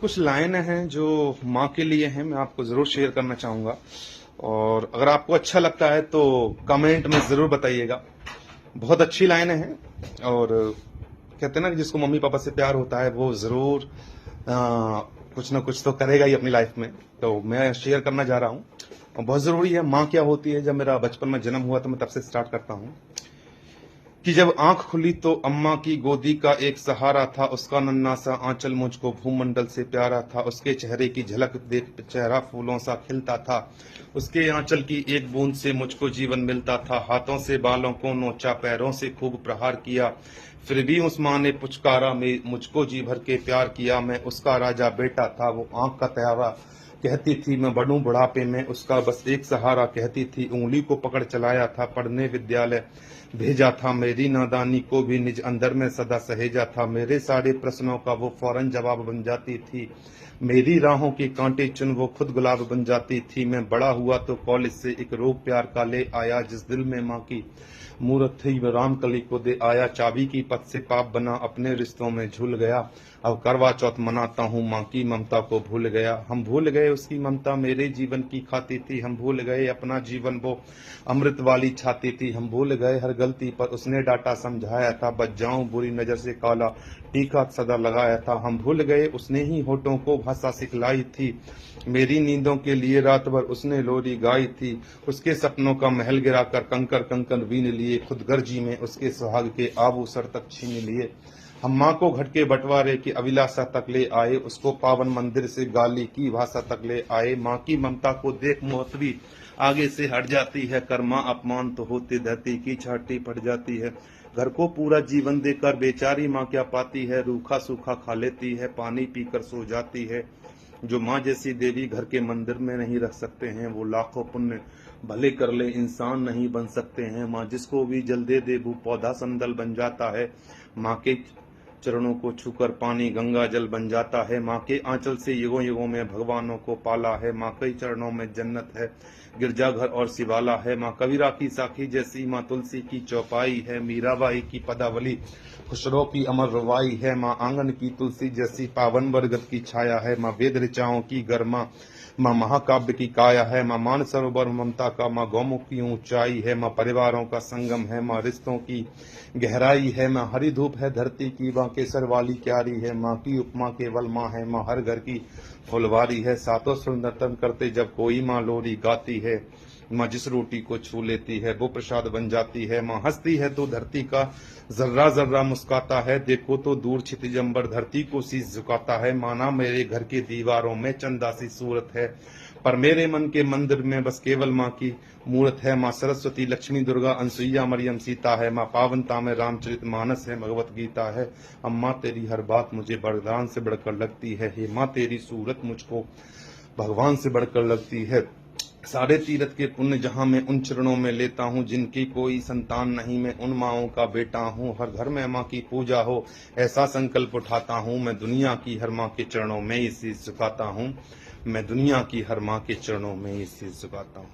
कुछ लाइन हैं जो माँ के लिए हैं, मैं आपको ज़रूर शेयर करना चाहूँगा। और अगर आपको अच्छा लगता है तो कमेंट में ज़रूर बताइएगा। बहुत अच्छी लाइनें हैं और कहते हैं ना कि जिसको मम्मी पापा से प्यार होता है वो ज़रूर कुछ ना कुछ तो करेगा ही अपनी लाइफ में। तो मैं शेयर करना जा रहा हूँ और बहुत ज़रूरी है। माँ क्या होती है, जब मेरा बचपन में जन्म हुआ तो मैं तब से स्टार्ट करता हूँ कि जब आंख खुली तो अम्मा की गोदी का एक सहारा था, उसका नन्हा सा आंचल मुझको भूमंडल से प्यारा था, उसके चेहरे की झलक देख चेहरा फूलों सा खिलता था, उसके आंचल की एक बूंद से मुझको जीवन मिलता था। हाथों से बालों को नोचा, पैरों से खूब प्रहार किया, फिर भी उस माँ ने पुचकारा, में मुझको जी भर के प्यार किया। मैं उसका राजा बेटा था, वो आंख का तारा कहती थी मैं बढ़ूं बुढ़ापे में, उसका बस एक सहारा कहती थी। उंगली को पकड़ चलाया था, पढ़ने विद्यालय भेजा था, मेरी नादानी को भी निज अंदर में सदा सहेजा था। मेरे सारे प्रश्नों का वो फौरन जवाब बन जाती थी, मेरी राहों के कांटे चुन वो खुद गुलाब बन जाती थी। मैं बड़ा हुआ तो कॉलेज से एक रोग प्यार का ले आया, जिस दिल में माँ की मूरत थी मैं रामकली को दे आया। चाबी की पत से पाप बना, अपने रिश्तों में झूल गया, अब करवा चौथ मनाता हूँ, माँ की ममता को भूल गया। हम भूल गए उसकी ममता मेरे जीवन की खाती थी, हम भूल गए अपना जीवन वो अमृत वाली छाती थी। हम भूल गए हर गलती पर उसने डांटा समझाया था, बच जाऊं बुरी नजर से काला टीका सदा लगाया था। हम भूल गए उसने ही होठों को भाषा सिखलाई थी, मेरी नींदों के लिए रात भर उसने लोरी गाई थी। उसके सपनों का महल गिराकर कंकर कंकर बीन लिए, खुद गर्जी में उसके सुहाग के आभूषण तक छीन लिए। हम माँ को घटके बंटवारे की अभिलाषा तक ले आए, उसको पावन मंदिर से गाली की भाषा तक ले आए। माँ की ममता को देख मोहतवी आगे से हट जाती है, कर्मा अपमान तो होते धरती की छाती फट जाती है। घर को पूरा जीवन देकर बेचारी माँ क्या पाती है, रूखा सूखा खा लेती है, पानी पीकर सो जाती है। जो माँ जैसी देवी घर के मंदिर में नहीं रख सकते हैं, वो लाखों पुण्य भले कर ले इंसान नहीं बन सकते हैं। माँ जिसको भी जल दे दे वो पौधा संदल बन जाता है, माँ के चरणों को छूकर पानी गंगा जल बन जाता है। माँ के आंचल से युगों युगों में भगवानों को पाला है, माँ के चरणों में जन्नत है, गिरजाघर और शिवाला है। माँ कबीरा की साखी जैसी, माँ तुलसी की चौपाई है, मीराबाई की पदावली खुसरो की अमर रवाई है। माँ आंगन की तुलसी जैसी, पावन बरगद की छाया है। माँ वेद ऋचाओं की गर्मा, माँ महाकाव्य की काया है। माँ मान सरोवर ममता का, माँ गौमुख की ऊंचाई है। माँ परिवारों का संगम है, माँ रिश्तों की गहराई है। माँ हरी धूप है धरती की, माँ केसर वाली क्यारी है। माँ की उपमा केवल माँ है, माँ हर घर की फुलवारी है। सातों सुर नर्तन करते जब कोई माँ लोरी गाती है, माँ जिस रोटी को छू लेती है वो प्रसाद बन जाती है। माँ हंसती है तो धरती का जर्रा जर्रा मुस्काता है, देखो तो दूर क्षितिज अंबर धरती को शीश झुकाता है। माना मेरे घर की दीवारों में चंदा सी सूरत है, पर मेरे मन के मंदिर में बस केवल माँ की मूर्त है। माँ सरस्वती लक्ष्मी दुर्गा अनसुईया मरियम सीता है, माँ पावनता में रामचरित मानस है, भगवत गीता है। अम्मा तेरी हर बात मुझे वरदान से बढ़कर लगती है, हे माँ तेरी सूरत मुझको भगवान से बढ़कर लगती है। सारे तीरथ के पुण्य जहां मैं उन चरणों में लेता हूँ, जिनकी कोई संतान नहीं मैं उन माओं का बेटा हूँ। हर घर में माँ की पूजा हो ऐसा संकल्प उठाता हूँ, मैं दुनिया की हर माँ के चरणों में ही शीश झुकाता हूँ, मैं दुनिया की हर माँ के चरणों में ही शीश झुकाता हूँ।